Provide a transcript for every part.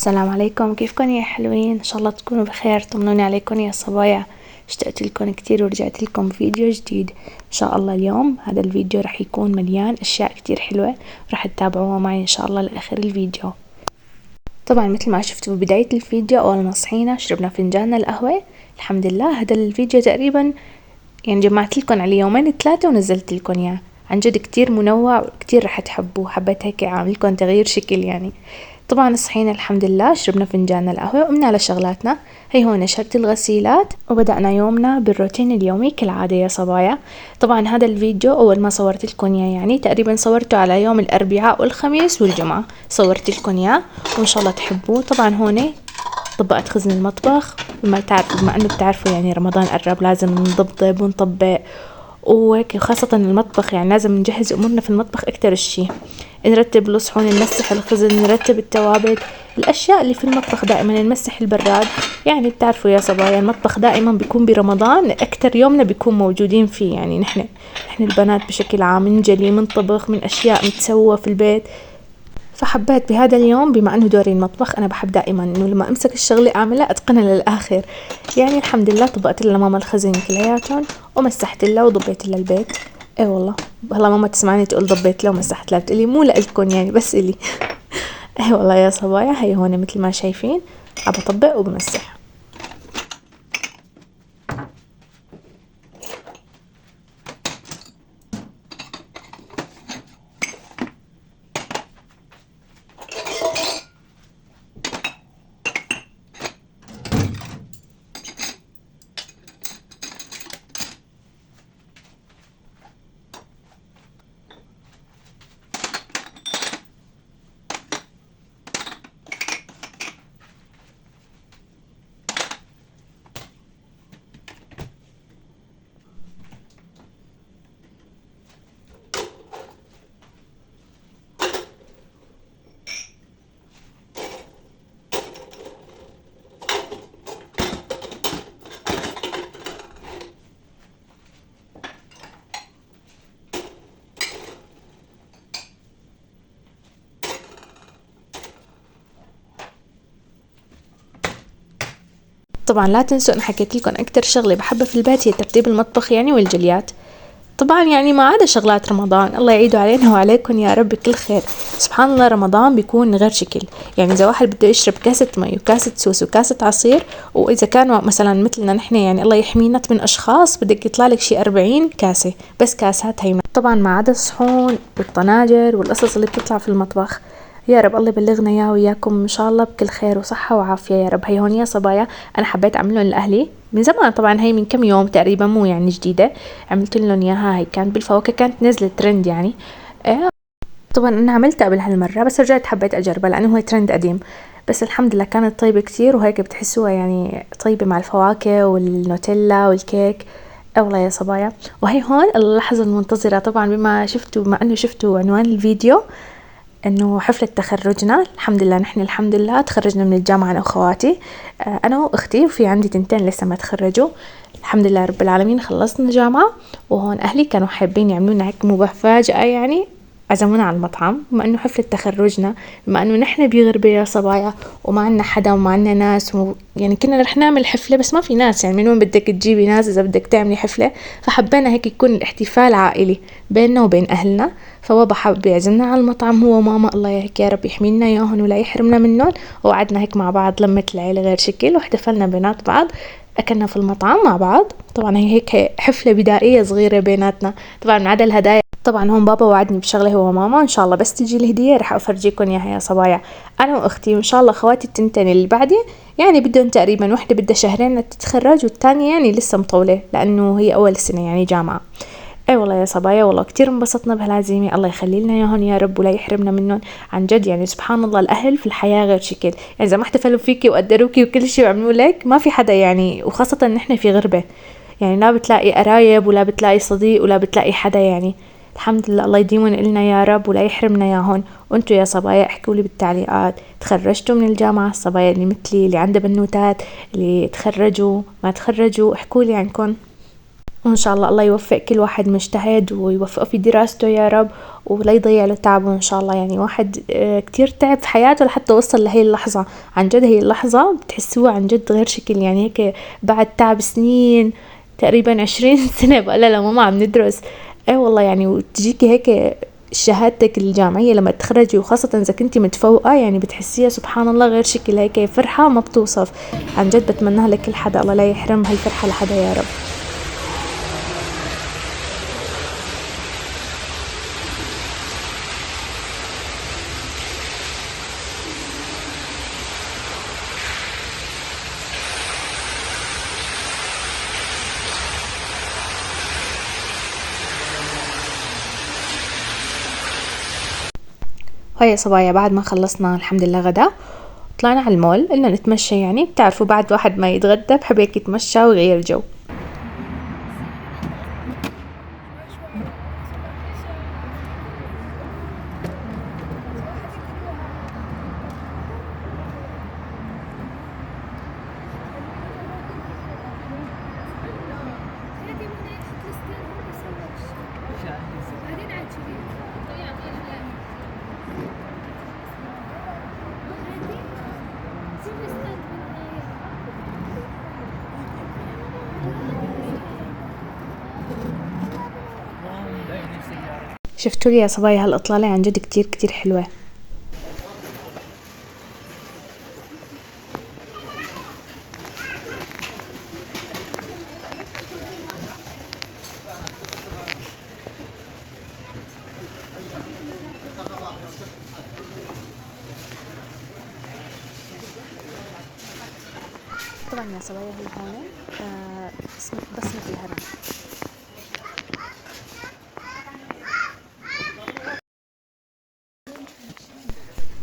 السلام عليكم، كيفكن يا حلوين؟ ان شاء الله تكونوا بخير. طمنوني عليكم يا صبايا، اشتقت لكم كتير ورجعت لكم فيديو جديد ان شاء الله. اليوم هذا الفيديو رح يكون مليان اشياء كتير حلوة، رح تتابعوها معي ان شاء الله لاخر الفيديو. طبعا مثل ما شفتوا ببداية الفيديو اول ما صحينا شربنا فنجان القهوة. الحمد لله هذا الفيديو تقريبا يعني جمعت لكم عليه يومين ثلاثة ونزلت لكم اياه. عن جد كتير منوع كتير رح تحبوه، حبيت هيك اعمل لكم تغيير شكل يعني. طبعا صحينا الحمد لله، شربنا فنجان القهوة وقمنا على شغلاتنا. هي هون نشرت الغسيلات وبدأنا يومنا بالروتين اليومي كالعادة يا صبايا. طبعا هذا الفيديو أول ما صورت لكم إياه يعني تقريبا صورته على يوم الأربعاء والخميس والجمعة، صورت لكم إياه وإن شاء الله تحبوه. طبعا هون طبقت خزن المطبخ، بما أنه بتعرفوا يعني رمضان قرب لازم نضبطب ونطبق وهيك، خاصة المطبخ يعني لازم نجهز أمورنا في المطبخ أكتر الشي، نرتب الصحون، نمسح الخزن، نرتب التوابل، الأشياء اللي في المطبخ دائما، نمسح البراد. يعني بتعرفوا يا صبايا المطبخ دائما بيكون برمضان أكتر يومنا بيكون موجودين فيه، يعني نحن البنات بشكل عام نجلي منطبخ من أشياء متسوى في البيت. فحبيت بهذا اليوم بما أنه دوري المطبخ، أنا بحب دائما إنه لما أمسك الشغلة أعملها أتقنها للآخر. يعني الحمد لله طبقت لها ماما الخزين كلياتهم ومسحت لها وضبيت لها البيت. اي والله هلا ماما تسمعني تقول ضبيت لها ومسحت لها، بتقلي مو لإلكن يعني بس إلي. اي والله يا صبايا، هي هون مثل ما شايفين عم بطبق وبمسح. طبعا لا تنسوا أنا حكيت لكم أكتر شغلة بحبها في البيت هي ترتيب المطبخ يعني والجليات. طبعا يعني ما عدا شغلات رمضان، الله يعيدوا علينا وعليكم يا رب كل خير. سبحان الله رمضان بيكون غير شكل، يعني إذا واحد بده يشرب كاسة مي وكاسة سوس وكاسة عصير، وإذا كانوا مثلا مثلنا نحن يعني الله يحمينا 8 أشخاص بدك يطلع لك شي 40 كاسة بس كاسات هي. طبعا ما عدا الصحون والطناجر والقصص اللي بتطلع في المطبخ. يا رب الله يبلغنا اياه وياكم ان شاء الله بكل خير وصحة وعافية يا رب. هي هون يا صبايا انا حبيت اعملهم لاهلي من زمان، طبعا هي من كم يوم تقريبا مو يعني جديدة، عملت لهم اياها. هي كانت بالفواكه، كانت نزلت ترند يعني. إيه طبعا انا عملتها قبل هالمرة بس رجعت حبيت اجربها لانه هو ترند قديم. بس الحمد لله كانت طيبة كتير، وهيك بتحسوها يعني طيبة مع الفواكه والنوتيلا والكيك. والله يا صبايا. وهي هون اللحظة المنتظرة طبعا، بما انه شفتوا عنوان الفيديو انه حفلة تخرجنا. الحمد لله نحن الحمد لله تخرجنا من الجامعة انا واخواتي، انا واختي، وفي عندي تنتين لسه ما تخرجوا. الحمد لله رب العالمين خلصنا جامعة. وهون اهلي كانوا حابين يعملوا لنا هيك مفاجأة، يعني عزمونا على المطعم بما انه حفلة تخرجنا، بما انه نحن بغربة يا صبايا وما عنا حدا وما عنا ناس يعني كنا رح نعمل حفلة بس ما في ناس، يعني من وين بدك تجيبي ناس اذا بدك تعملي حفلة؟ فحبينا هيك يكون الاحتفال عائلي بيننا وبين اهلنا. فبابا حب يعزمنا على المطعم هو وماما، الله هيك يا رب يحمينا اياهم ولا يحرمنا منهم. وقعدنا هيك مع بعض لمة العيلة غير شكل، واحتفلنا بينات بعض، اكلنا في المطعم مع بعض. طبعا هي هيك حفلة بدائية صغيرة بيناتنا. طبعا من عدا الهدايا، طبعا هون بابا وعدني بشغله هو وماما ان شاء الله بس تجي الهدية رح افرجيكم اياها يا صبايا. انا واختي وان شاء الله خواتي التنتين اللي بعدي يعني بدهم تقريبا وحدة بدها شهرين تتخرج والتانية يعني لسه مطولة لانه هي اول سنة يعني جامعة. اي والله يا صبايا والله كتير انبسطنا بهالعزيمة، الله يخلي لنا اياهم يا رب ولا يحرمنا منهم. عن جد يعني سبحان الله الاهل في الحياة غير شكل، يعني اذا ما احتفلوا فيكي وقدروكي وكل شيء وعملوا لك ما في حدا يعني، وخاصة نحن في غربة يعني لا بتلاقي قرايب ولا بتلاقي صديق ولا بتلاقي حدا يعني. الحمد لله الله يديمون إلنا يا رب ولا يحرمنا ياهن. وانتو يا صبايا احكوا لي بالتعليقات، تخرجتوا من الجامعة؟ الصبايا اللي مثلي اللي عنده بنوتات اللي تخرجوا ما تخرجوا احكوا لي عنكم. وإن شاء الله الله يوفق كل واحد مجتهد ويوفقه في دراسته يا رب، ولا يضيع له تعبه إن شاء الله. يعني واحد كتير تعب في حياته لحتى وصل لهي اللحظة. عن جد هي اللحظة بتحسوها عن جد غير شكل، يعني هيك بعد تعب سنين تقريبا 20 سنة بقى لما عم ندرس. ايه والله يعني، وتجيكي هيك شهادتك الجامعية لما تخرجي، وخاصة إذا كنتي متفوقة، يعني بتحسيها سبحان الله غير شكل، هيك فرحة ما بتوصف. عن جد بتمناها لكل حدا، الله لا يحرم هالفرحة لحدا يا رب. هاي يا صبايا، بعد ما خلصنا الحمد لله غدا، طلعنا على المول، قلنا نتمشى. يعني بتعرفوا بعد واحد ما يتغدى بحب هيك يتمشى ويغير جو. شفتوا لي يا صبايا هالإطلالة عن جد كتير كتير حلوة. طبعا يا صبايا هي هون بصمة الهرم.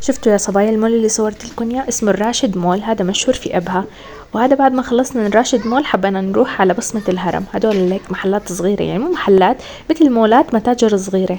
شفتوا يا صبايا المول اللي صورت لكم اياه اسمه الراشد مول، هذا مشهور في ابها. وهذا بعد ما خلصنا من الراشد مول حبينا نروح على بصمة الهرم. هدول هيك محلات صغيرة، يعني مو محلات، مثل مولات متاجر صغيرة.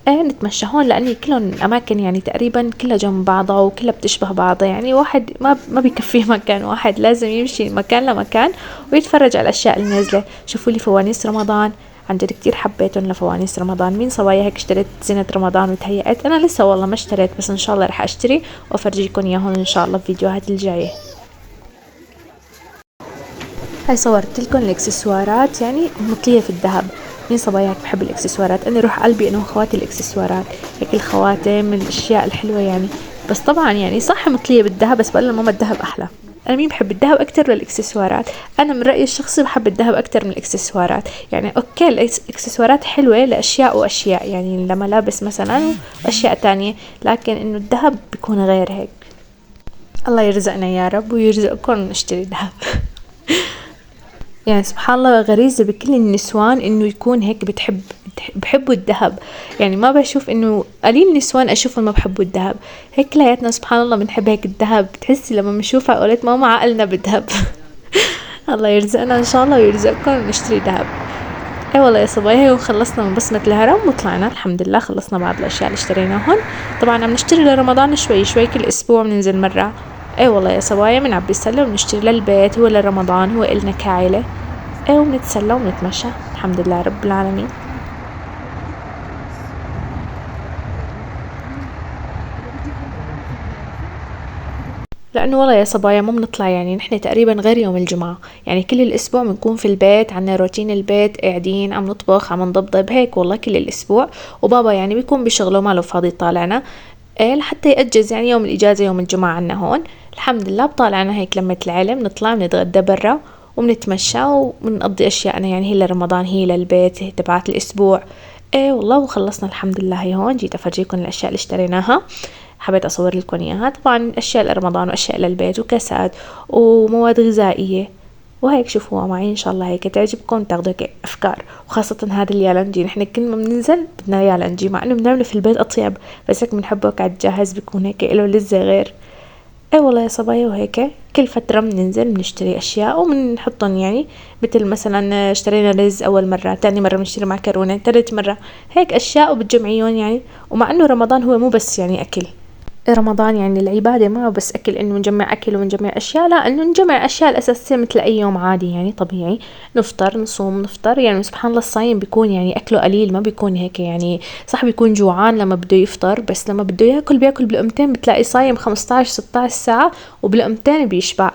ايه نتمشى هون لاني كلهم اماكن يعني تقريبا كلها جنب بعضها وكلها بتشبه بعضها. يعني واحد ما بيكفيه مكان واحد، لازم يمشي مكان لمكان ويتفرج على الاشياء اللي نازلة. شوفوا لي فوانيس رمضان، عن جد كتير حبيتهم لفوانيس رمضان. مين صبايا هيك اشتريت زينة رمضان وتهيأت؟ انا لسه والله ما اشتريت، بس ان شاء الله رح اشتري وافرجيكم اياهم ان شاء الله في فيديوهات الجاية. هاي صورت لكم الاكسسوارات، يعني مطلية في الذهب. مين صبايا هيك بحب الاكسسوارات؟ انا روح قلبي انه خواتي الاكسسوارات، هيك الخواتم من الاشياء الحلوة يعني. بس طبعا يعني صح مطلية بالذهب، بس بقول ماما الذهب احلى. انا مين بحب الذهب اكتر ولا الاكسسوارات؟ انا من رايي الشخصي بحب الذهب اكتر من الاكسسوارات. يعني اوكي الاكسسوارات حلوه لاشياء واشياء، يعني لملابس مثلا واشياء تانية، لكن انه الذهب بيكون غير هيك. الله يرزقنا يا رب ويرزقكم نشتري ذهب. يعني سبحان الله غريزة بكل النسوان انه يكون هيك بحبوا الذهب. يعني ما بشوف انه قليل نسوان اشوفهم ما بحبوا الذهب. هيك كلياتنا سبحان الله بنحب هيك الذهب، بتحسي لما بنشوفها قولت ماما عقلنا بالذهب. الله يرزقنا ان شاء الله ويرزقكم ونشتري ذهب. اي والله يا صبايا، وخلصنا من بصمة الهرم وطلعنا الحمد لله، خلصنا بعض الاشياء اللي اشتريناهن. طبعا عم نشتري لرمضان شوي شوي، كل اسبوع بننزل مرة. اي والله يا صبايا بنعبي السلة ونشتري للبيت، هو لرمضان، هو إلنا كعائلة. ايه ونتسلى ونتمشى الحمد لله رب العالمين. لانه والله يا صبايا مو بنطلع، يعني نحن تقريبا غير يوم الجمعة، يعني كل الاسبوع بنكون في البيت، عنا روتين البيت، قاعدين عم نطبخ عم نضبضب هيك والله كل الاسبوع. وبابا يعني بيكون بشغله ماله فاضي يطالعنا، ايه لحتى يأجز يعني يوم الاجازة يوم الجمعة عنا هون. الحمد لله بطالعنا هيك لمة العيلة، بنطلع بنتغدى برا وبنتمشى وبنقضي اشياءنا، يعني هي لرمضان هي للبيت هي تبعات الاسبوع. ايه والله وخلصنا الحمد لله. هي هون جيت افرجيكم الاشياء اللي اشتريناها، حبيت اصور لكم اياها. طبعا اشياء لرمضان واشياء للبيت وكاسات ومواد غذائيه وهيك. شوفوها معي ان شاء الله هيك تعجبكم، تاخذوا هيك افكار. وخاصه هذا اليالنجي، نحن كل ما بننزل بدنا يالنجي، مع انه بنعمله في البيت اطيب، بس هيك بنحبه قاعد جاهز بيكون هيك له لذة غير. اي والله يا صبايا، وهيك كل فترة بننزل بنشتري اشياء وبنحطهم، يعني مثل مثلا اشترينا رز اول مرة، تاني مرة بنشتري معكرونة، تالت مرة هيك اشياء وبتجمعيهم يعني. ومع انه رمضان هو مو بس يعني اكل، رمضان يعني العبادة ما بس أكل، إنه نجمع أكل ونجمع أشياء، لا، إنه نجمع الأشياء الأساسية مثل أي يوم عادي يعني طبيعي. نفطر، نصوم، نفطر، يعني سبحان الله الصايم بيكون يعني أكله قليل، ما بيكون هيك يعني. صح بيكون جوعان لما بده يفطر، بس لما بده ياكل بياكل بلقمتين، بتلاقي صايم 15 16 ساعة وبلقمتين بيشبع.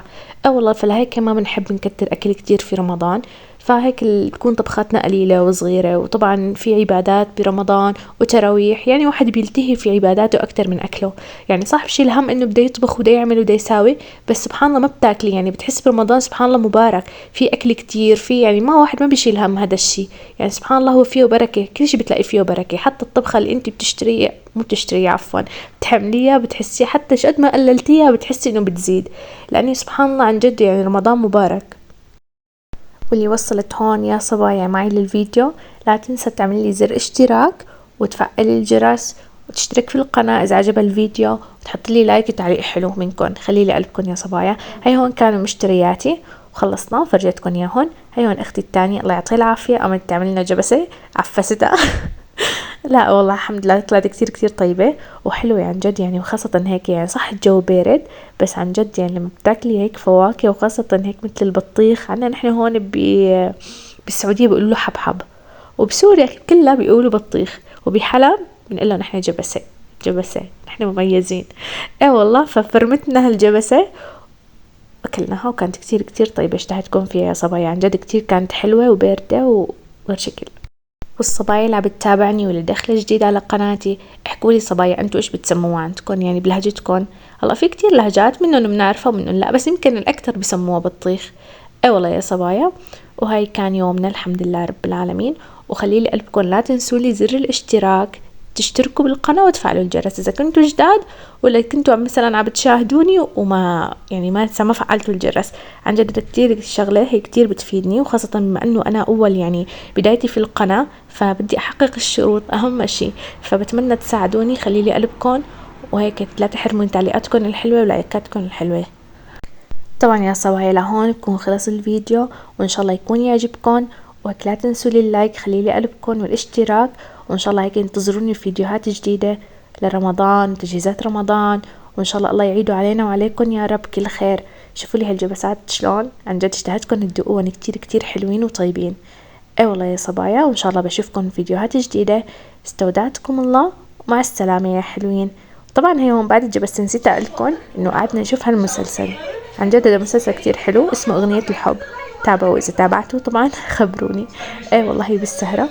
والله فلهيك ما بنحب نكتر أكل كتير في رمضان. فهيك بتكون طبخاتنا قليلة وصغيرة. وطبعا في عبادات برمضان وتراويح، يعني واحد بيلتهي في عباداته أكتر من أكله. يعني صح بشيل هم إنه بده يطبخ وده يعمل وده يساوي، بس سبحان الله ما بتاكلي، يعني بتحس برمضان سبحان الله مبارك، في أكل كتير، في يعني ما واحد ما بيشيل هم هذا الشي. يعني سبحان الله هو فيه بركة، كل شي بتلاقي فيه بركة، حتى الطبخة اللي انت بتشتريه، مو بتشتريها عفوا، بتحمليها بتحسي حتى شقد ما قللتيها بتحسي إنه بتزيد. لأني سبحان الله عن جد يعني رمضان مبارك. واللي وصلت هون يا صبايا معي للفيديو، لا تنسى تعمل لي زر اشتراك وتفعل الجرس وتشترك في القناة إذا عجب الفيديو، وتحط لي لايك وتعليق حلو منكم، خلي لي قلبكم يا صبايا. هي هون كانوا مشترياتي وخلصنا وفرجيتكم اياهم. هي هون اختي التانية الله يعطيها العافية قامت تعمل لنا جبسة عفستها. لا والله الحمد لله طلعت كتير كتير طيبة وحلوة عن جد يعني. وخاصة هيك يعني صح الجو بارد، بس عن جد يعني لما بتاكلي هيك فواكه وخاصة هيك مثل البطيخ، عنا نحن هون بالسعودية بيقولوا له حبحب، وبسوريا كلها بيقولوا بطيخ، وبحلب بنقول له نحن جبسة. جبسة نحن مميزين. ايه والله ففرمتنا هالجبسة اكلناها وكانت كتير كتير طيبة. اشتهتكم فيها يا صبايا عن جد كتير كانت حلوة وباردة وغير شكل. والصبايا اللي عم بتتابعني واللي داخله جديد على قناتي، احكوا لي صبايا انتوا ايش بتسموها عندكم يعني بلهجتكم؟ هلا في كتير لهجات، منهم بنعرفها ومنهم لا، بس يمكن الاكثر بسموها بطيخ. اي والله يا صبايا. وهاي كان يومنا الحمد لله رب العالمين. وخلي لي قلبكم لا تنسوا لي زر الاشتراك، تشتركوا بالقناة وتفعلوا الجرس إذا كنتوا جداد، ولا كنتوا مثلا عم بتشاهدوني وما يعني ما فعلتوا الجرس. عن جد كتير الشغلة هي كتير بتفيدني، وخاصة بما أنه أنا أول يعني بدايتي في القناة، فبدي أحقق الشروط أهم شي. فبتمنى تساعدوني، خلي لي قلبكم وهيك لا تحرموني تعليقاتكم الحلوة ولايكاتكم الحلوة. طبعا يا صبايا لهون بكون خلص الفيديو، وإن شاء الله يكون يعجبكم. وهيك لا تنسوا لي اللايك، خلي لي قلبكم والاشتراك. وإن شاء الله هيك انتظروني في فيديوهات جديدة لرمضان وتجهيزات رمضان. وإن شاء الله الله يعيدوا علينا وعليكم يا رب كل خير. شوفوا لي هالجبسات شلون، عن جد اشتهتكم تدوقوهم، كتير كتير حلوين وطيبين. اي والله يا صبايا. وإن شاء الله بشوفكم في فيديوهات جديدة. استودعتكم الله ومع السلامة يا حلوين. طبعا هي هون بعد الجبس نسيت أقولكم إنه قعدنا نشوف هالمسلسل. عن جد هذا مسلسل كتير حلو اسمه أغنية الحب، تابعوا إذا تابعتوا طبعا. خبروني. ايه والله بالسهرة.